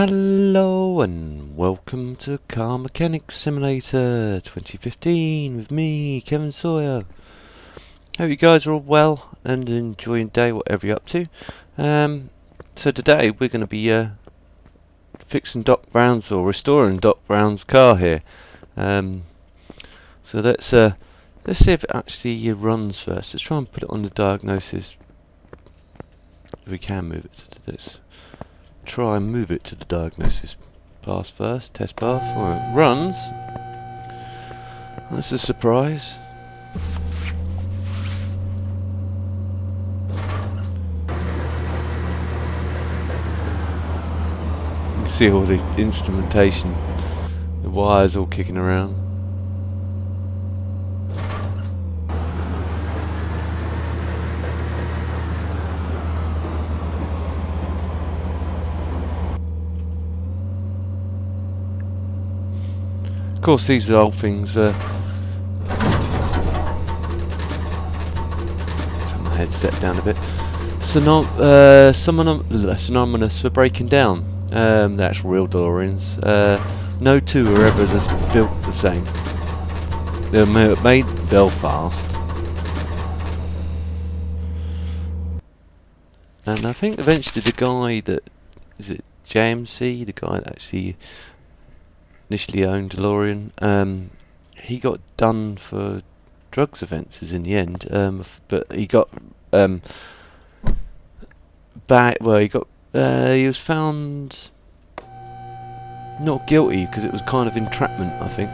Hello and welcome to Car Mechanic Simulator 2015 with me, Kevin Sawyer. Hope you guys are all well and enjoying the day, whatever you're up to. So today we're going to be fixing Doc Brown's or restoring Doc Brown's car here. So let's see if it actually runs first. Let's try and put it on the diagnosis. If we can move it to this. Try and move it to the diagnosis path first, test path, or it runs. That's a surprise. You can see all the instrumentation, the wires all kicking around. Of course, these are old things. Turn my headset down a bit. Synonymous for breaking down. The actual real DeLoreans. No two are ever built the same. They were made in Belfast, and I think eventually the guy that is it JMC, the guy that actually initially owned DeLorean, he got done for drugs offences in the end, but he got he was found not guilty because it was kind of entrapment, I think,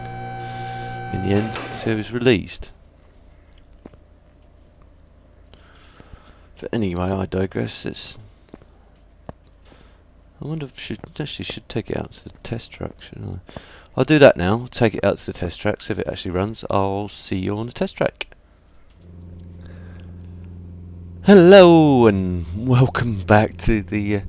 in the end, so he was released. But anyway, I digress. I wonder if I should take it out to the test track, shouldn't I? I'll do that now. I'll take it out to the test track, see if it actually runs. I'll see you on the test track. Hello and welcome back to the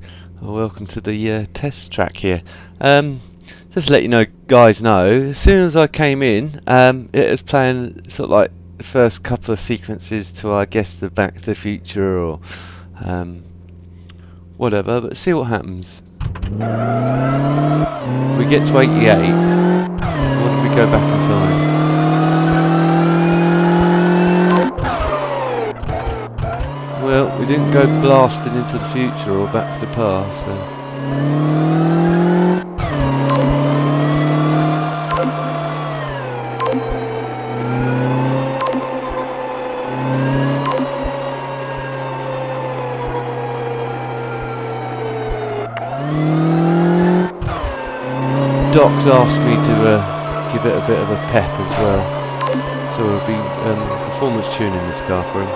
test track here. Just to let you guys know, as soon as I came in, it was playing sort of like the first couple of sequences to, I guess, the Back to the Future or whatever, but see what happens. If we get to 88, what if we go back in time? Well, we didn't go blasting into the future or back to the past, so... Doc's asked me to give it a bit of a pep as well, so we'll be performance tuning this car for him.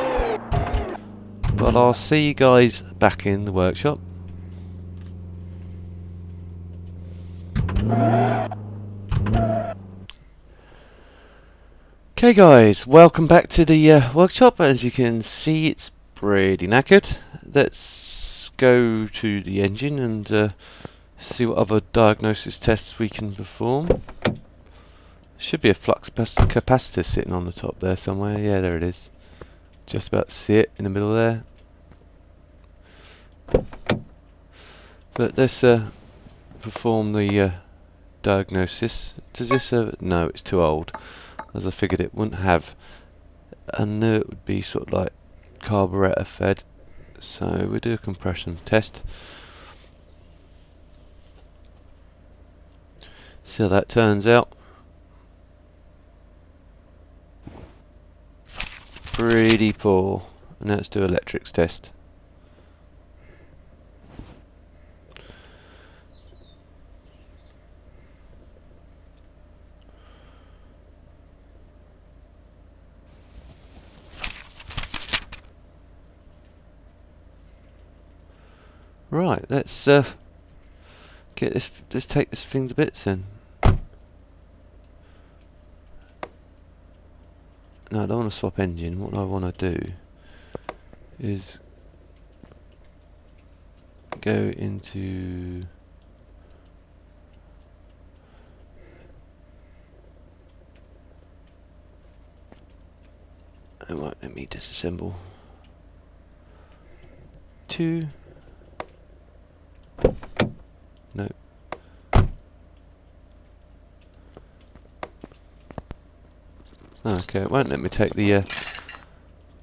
But I'll see you guys back in the workshop. Okay guys, welcome back to the workshop. As you can see, it's pretty knackered. Let's go to the engine and see what other diagnosis tests we can perform. Should be a flux capacitor sitting on the top there somewhere. Yeah, there it is. Just about to see it in the middle there. But let's perform the diagnosis. Does this no, it's too old, as I figured it wouldn't have. I knew it would be sort of like carburetor fed, so we'll do a compression test. See how that turns out. Pretty poor. And let's do electrics test. Right, let's get this. Let's take this thing to bits then. No, I don't want to swap engine. What I want to do is go into it won't let me disassemble. 2 No. Oh, okay, it won't let me take the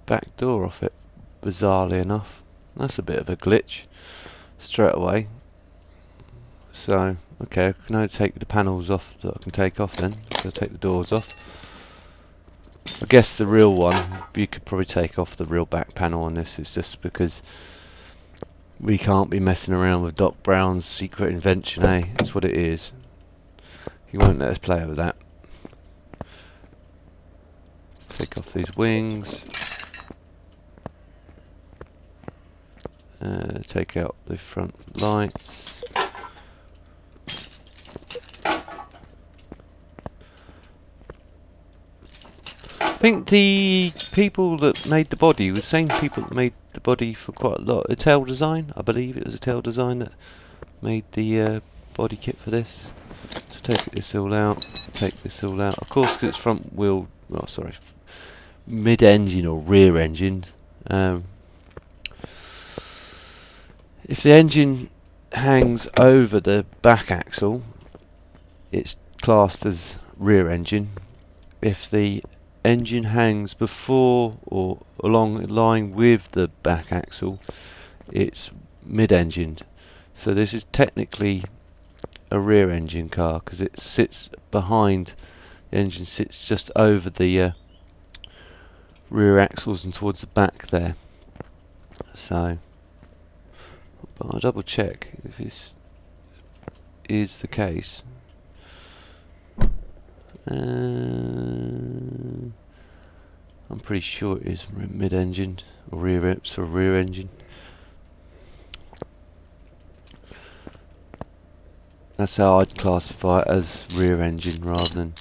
back door off it, bizarrely enough. That's a bit of a glitch straight away. So, okay, I can only take the panels off that I can take off then. So take the doors off. I guess the real one, you could probably take off the real back panel on this. It's just because we can't be messing around with Doc Brown's secret invention, eh? That's what it is. He won't let us play with that. Let's take off these wings. Take out the front lights. I think the people that made the body were the same people that made the body for quite a lot. Ital Design, I believe it was Ital Design that made the body kit for this. So take this all out, take this all out. Of course, because it's front wheel, well, sorry, mid-engine or rear-engined. If the engine hangs over the back axle, it's classed as rear engine. If the engine hangs before or along the line with the back axle, it's mid-engined. So this is technically a rear engine car because it sits behind, the engine sits just over the rear axles and towards the back there. So, but I'll double check if this is the case. I'm pretty sure it is mid-engined or rear engine. That's how I'd classify it, as rear engine rather than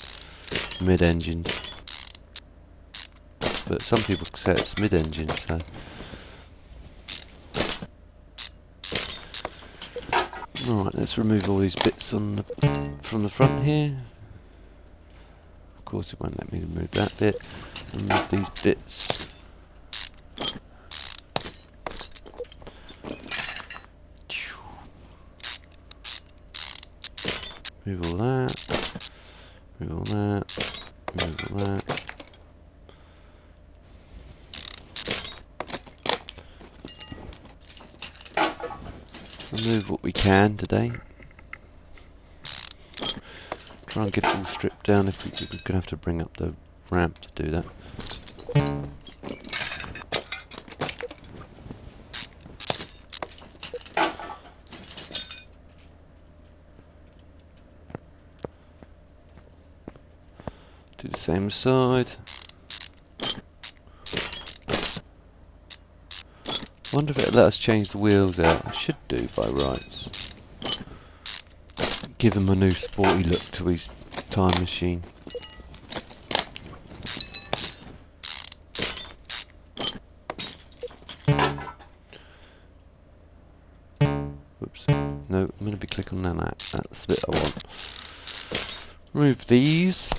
mid-engined. But some people say it's mid-engine, so. Alright, let's remove all these bits on from the front here. Of course it won't let me remove that bit. Remove these bits. Move all that. Move all that. Move all that. Remove what we can today. Try and get it all stripped down. If we're going to have to bring up the ramp to do that. Do the same side. Wonder if it'll let us change the wheels out. I should do by rights. Give him a new sporty look to his time machine. Whoops. No, I'm going to be clicking on that. That's the bit I want. Remove these.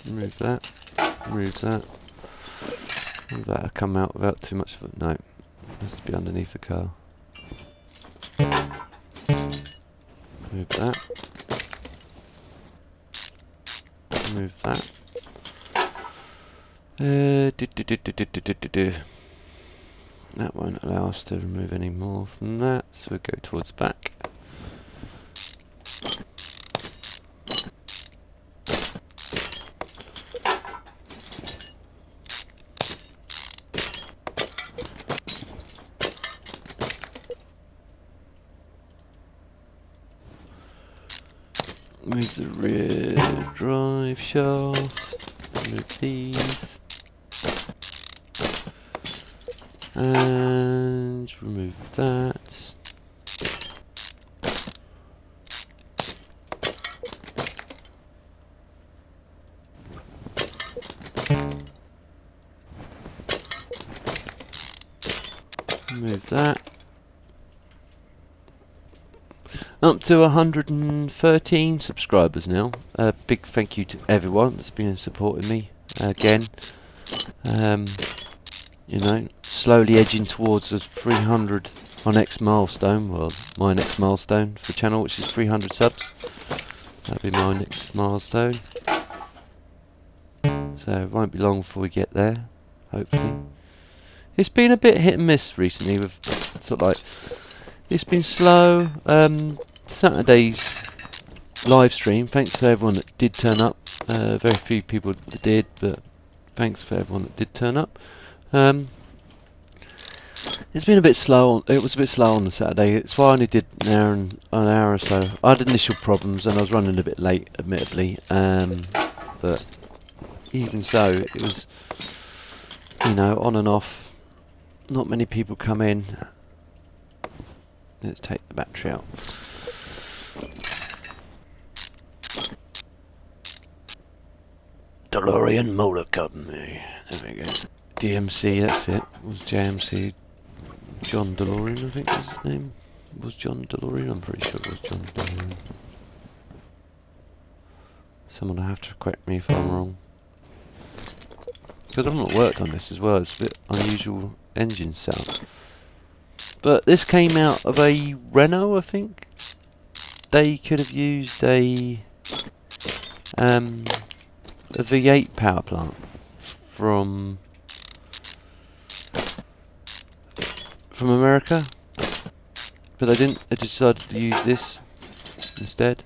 Remove that. Remove that. Move that'll come out without too much of it. No, it has to be underneath the car. Move that. Remove that. That won't allow us to remove any more from that, so we'll go towards the back. Move the rear drive shaft, remove these, and remove that. Remove that. Up to 113 subscribers now. Big thank you to everyone that's been supporting me again. You know, slowly edging towards the 300, my next milestone, well, my next milestone for the channel, which is 300 subs. That'll be my next milestone. So it won't be long before we get there, hopefully. It's been a bit hit and miss recently with sort of like, it's been slow. Saturday's live stream, thanks to everyone that did turn up. Very few people that did, but thanks for everyone that did turn up. It's been a bit slow. It was a bit slow on the Saturday. It's why I only did an hour or so. I had initial problems and I was running a bit late, admittedly. But even so, it was, you know, on and off. Not many people come in. Let's take the battery out. DeLorean Motor Company. There we go. DMC, that's it. It was JMC. John DeLorean, I think was his name. Was John DeLorean? I'm pretty sure it was John DeLorean. Someone will have to correct me if I'm wrong. Because I've not worked on this as well. It's a bit unusual engine setup. But this came out of a Renault, I think. They could have used a V8 power plant from America, but they didn't. They decided to use this instead,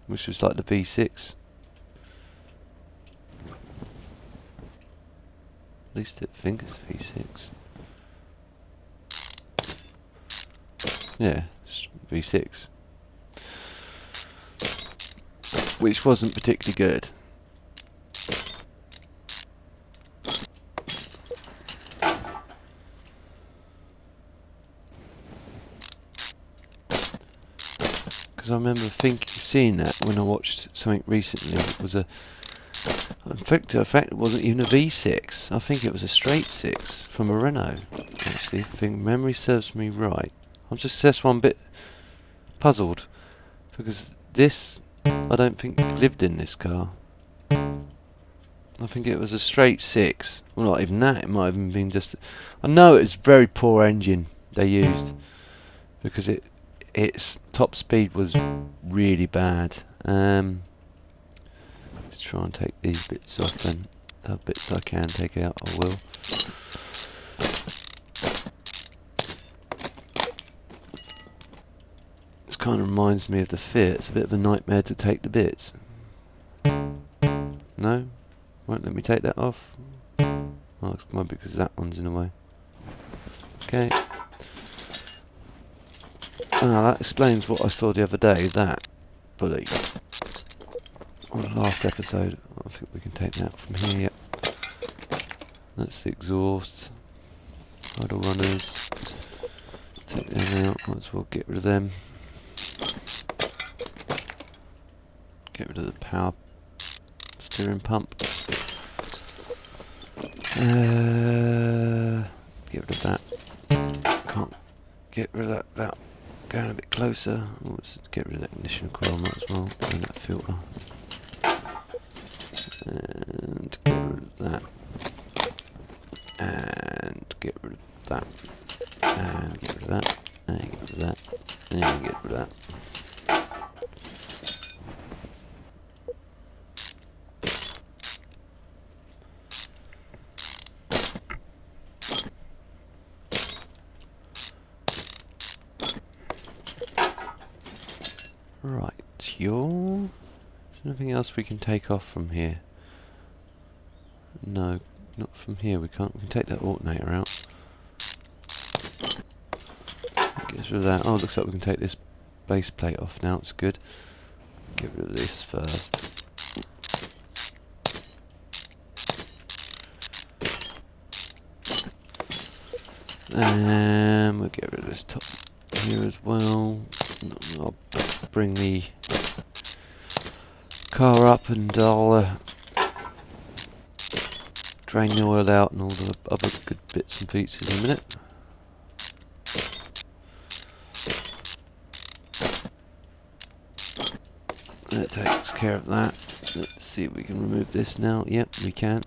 which was like the V6. At least I think it's V6. Yeah, it's V6. Which wasn't particularly good. Because I remember seeing that when I watched something recently. It was a, in fact, it wasn't even a V6. I think it was a straight 6 from a Renault. Actually, I think memory serves me right. That's why I'm a bit puzzled, because this, I don't think lived in this car. I think it was a straight 6. Well, not even that. It might have even been just. I know it's very poor engine they used, because its top speed was really bad. Let's try and take these bits off, then. Bits I can take out, I will. This kind of reminds me of the Fiat. It's a bit of a nightmare to take the bits. No? Won't let me take that off? Oh, it might be because that one's in the way. Okay. Ah, that explains what I saw the other day, that bully. On the last episode. I think we can take that from here, yep. That's the exhaust. Idle runners. Take them out, might as well get rid of them. Get rid of the power steering pump. Get rid of that. Can't get rid of that without going a bit closer. Let's get rid of that ignition coil, might as well. And that filter. And get rid of that. And get rid of that. And get rid of that. And get rid of that. And get rid of that. Right, is there anything else we can take off from here? No, not from here. We can't. We can take that alternator out. Get rid of that. Oh, it looks like we can take this base plate off now. It's good. Get rid of this first. And we'll get rid of this top here as well. I'll bring the car up and I'll drain the oil out and all the other good bits and pieces in a minute. That takes care of that. Let's see if we can remove this now. Yep, we can.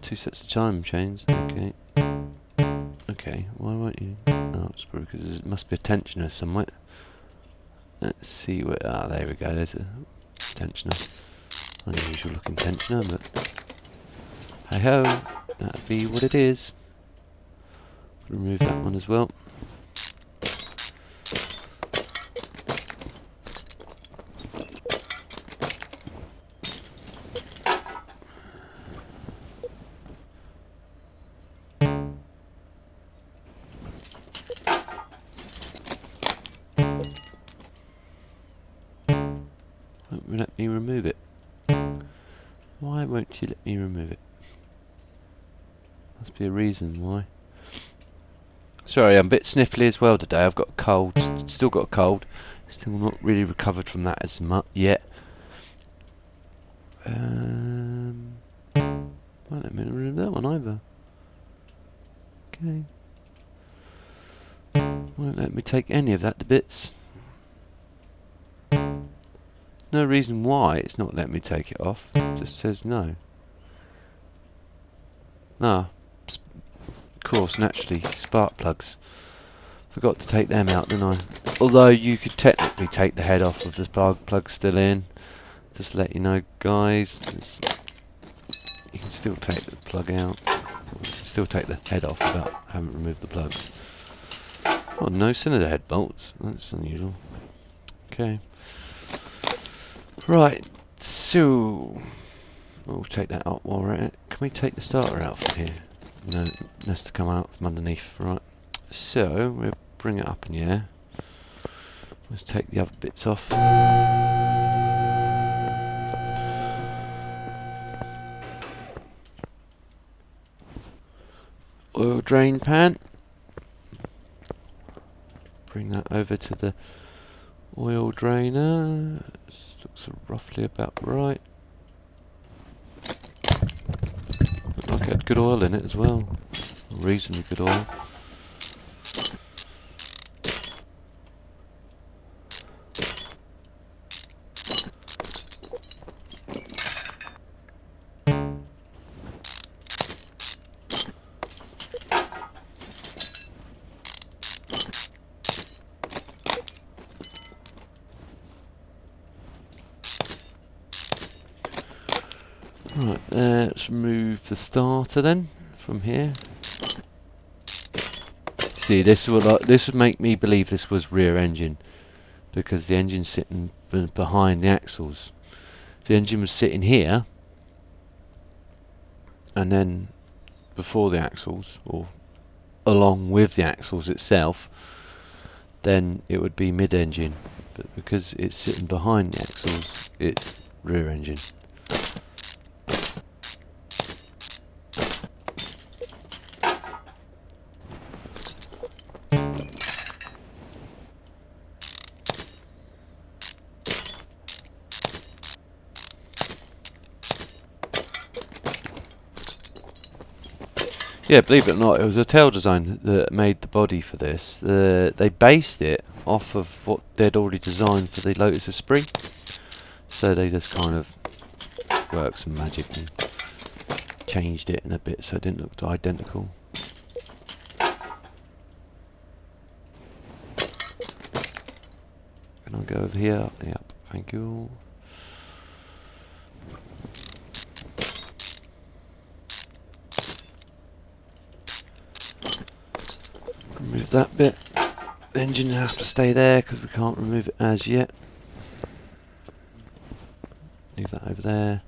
2 sets of chime chains. Okay. Okay, why won't you? Oh, it's probably because it must be a tensioner somewhere. Let's see where. Ah, there we go. There's a tensioner. Unusual looking tensioner, but hey ho, that'd be what it is. Remove that one as well. Won't let me remove it. Why won't you let me remove it? Must be a reason why. Sorry, I'm a bit sniffly as well today. I've got a cold. Still got a cold. Still not really recovered from that as much yet. Won't let me remove that one either. Okay. Won't let me take any of that to bits. No reason why it's not letting me take it off. It just says no. Ah, of course, naturally, spark plugs. Forgot to take them out, didn't I? Although you could technically take the head off with the spark plug still in. Just to let you know, guys, you can still take the plug out. You can still take the head off without having removed the plugs. Oh, no cylinder head bolts. That's unusual. Okay. Right, so we'll take that out while we're at it. Can we take the starter out from here? No, it has to come out from underneath. Right, so we'll bring it up in the air. Let's take the other bits off. Oil drain pan. Bring that over to the oil drainer. This looks roughly about right. Looked like it had good oil in it as well. Reasonably good oil. Right, let's remove the starter then from here. See, this would make me believe this was rear engine, because the engine's sitting behind the axles. The engine was sitting here, and then before the axles, or along with the axles itself, then it would be mid-engine. But because it's sitting behind the axles, it's rear engine. Yeah, believe it or not, it was a tail design that made the body for this. They based it off of what they'd already designed for the Lotus Esprit. So they just kind of worked some magic and changed it in a bit so it didn't look identical. Can I go over here? Yep, thank you. Remove that bit. The engine will have to stay there because we can't remove it as yet. Leave that over there.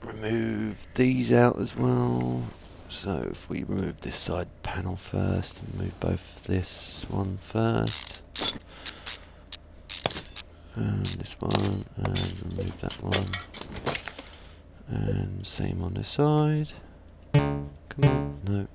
Remove these out as well. So if we remove this side panel first, and move both this one first, and this one, and remove that one, and same on this side. Come on, no.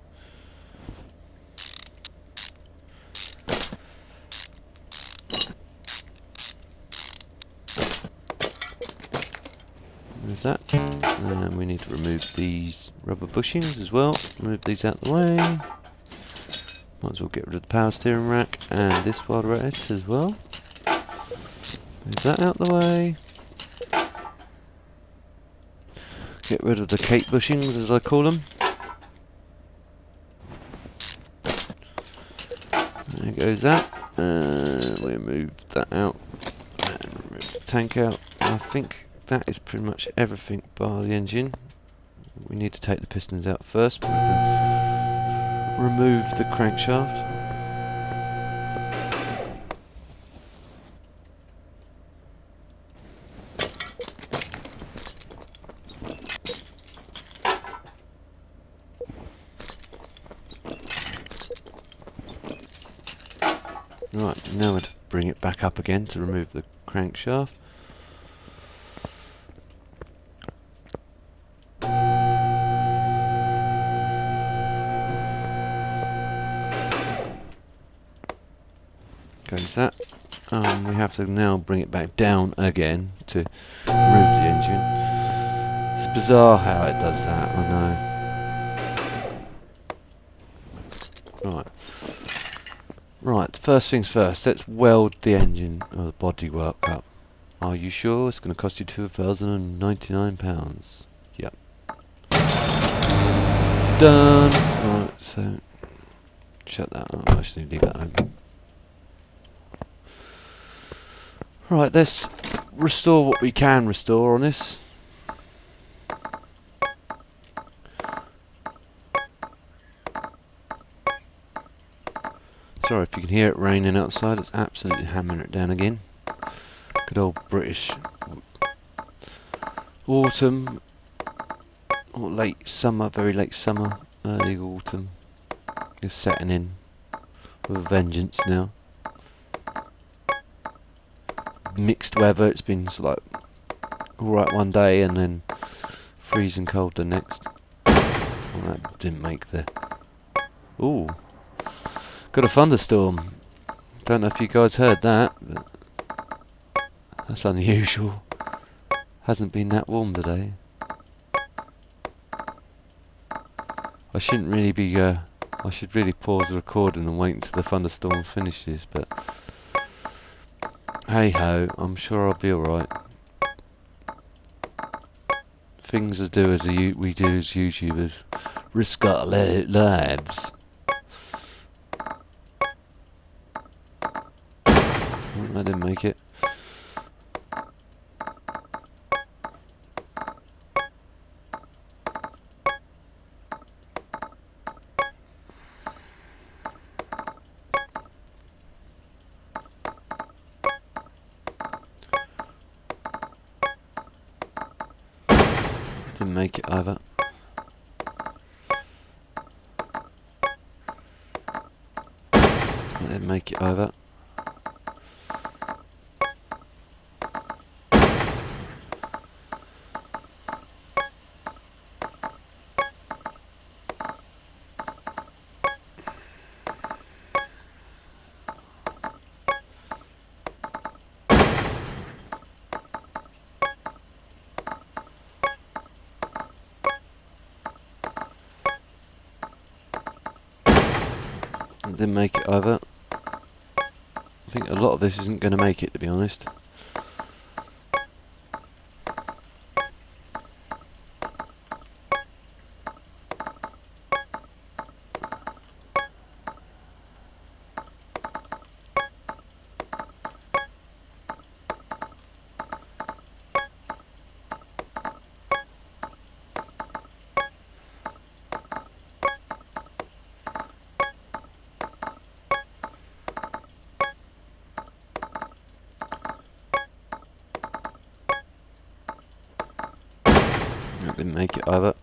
Remove that, and we need to remove these rubber bushings as well. Remove these out the way. Might as well get rid of the power steering rack and this while we're at it as well. Move that out the way. get rid of the Kate bushings, as I call them. There goes that. We move that out and remove the tank out. I think that is pretty much everything bar the engine. We need to take the pistons out first, but we can remove the crankshaft. Right, now to bring it back up again to remove the crankshaft. Goes that. We have to now bring it back down again to remove the engine. It's bizarre how it does that, I know. Right. Right, first things first, let's weld the engine or the bodywork up. Are you sure? It's going to cost you £2,099. Yep. Done. Right, so shut that up. Actually, leave that open. Right, let's restore what we can restore on this. Sorry if you can hear it raining outside, it's absolutely hammering it down again. Good old British autumn, or late summer, very late summer, early autumn is setting in with a vengeance now. Mixed weather, it's been sort of like alright one day and then freezing cold the next. Well, that didn't make the... Ooh. Got a thunderstorm. Don't know if you guys heard that, but that's unusual. Hasn't been that warm today. I shouldn't really be, I should really pause the recording and wait until the thunderstorm finishes, but hey ho, I'm sure I'll be alright. Things we do as YouTubers. Risk our lives. I didn't make it. Didn't make it either. I didn't make it either. Didn't make it either. I think a lot of this isn't going to make it, to be honest. Didn't make it either.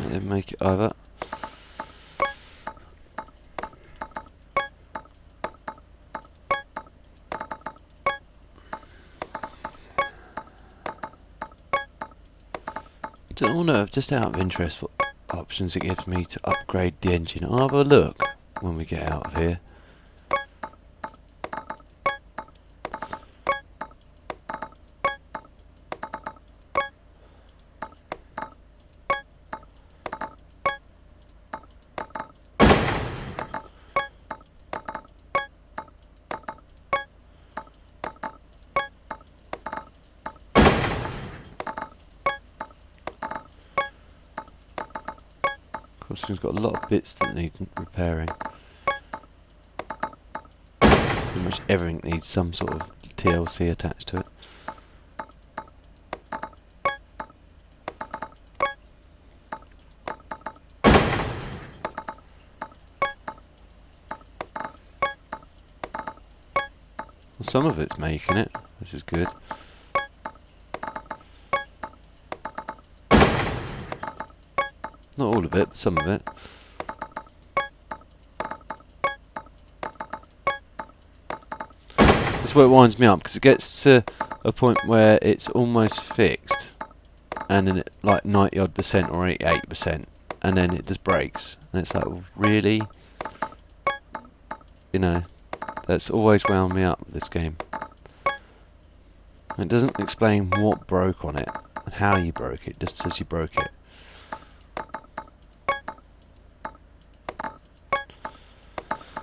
Didn't make it either. I wonder, just out of interest, what options it gives me to upgrade the engine. I'll have a look when we get out of here. course, we've got a lot of bits that need repairing. Pretty much everything needs some sort of TLC attached to it. Well, some of it's making it. This is good. Not all of it, but some of it. That's where it winds me up, because it gets to a point where it's almost fixed, and then it like 90% or 88%, and then it just breaks, and it's like, really? You know, that's always wound me up with this game. And it doesn't explain what broke on it and how you broke it, just says you broke it.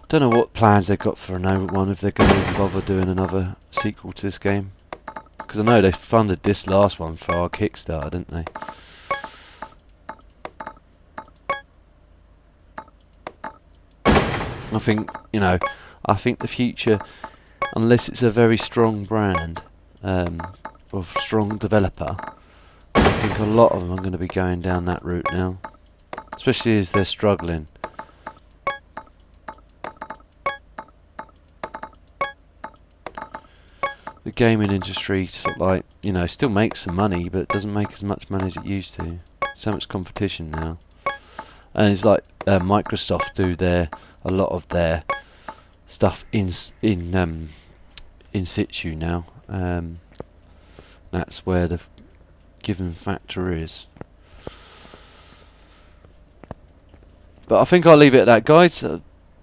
Don't know what plans they've got for another one, if they're going to even bother doing another sequel to this game. Because I know they funded this last one for our Kickstarter, didn't they? I think, you know, I think the future, unless it's a very strong brand, or strong developer, I think a lot of them are going to be going down that route now. Especially as they're struggling. The gaming industry, sort of like, you know, still makes some money, but it doesn't make as much money as it used to. So much competition now, and it's like Microsoft do a lot of their stuff in situ now. That's where the given factor is. But I think I'll leave it at that, guys,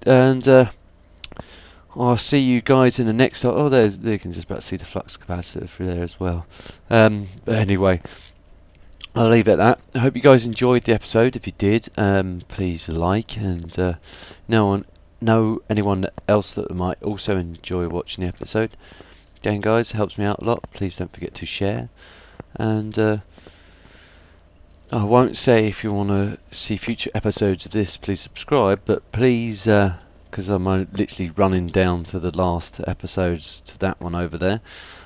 and I'll see you guys in the next. Oh, there you can just about see the flux capacitor through there as well. But anyway, I'll leave it at that. I hope you guys enjoyed the episode. If you did, please like, and know anyone else that might also enjoy watching the episode. Again, guys, it helps me out a lot. Please don't forget to share. And I won't say if you want to see future episodes of this, please subscribe, but please, because I'm literally running down to the last episodes, to that one over there.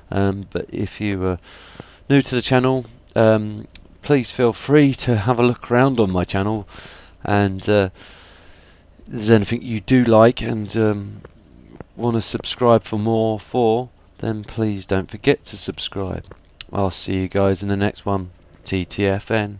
But if you are new to the channel, please feel free to have a look around on my channel, and if there's anything you do like and want to subscribe for more then please don't forget to subscribe. I'll see you guys in the next one. TTFN.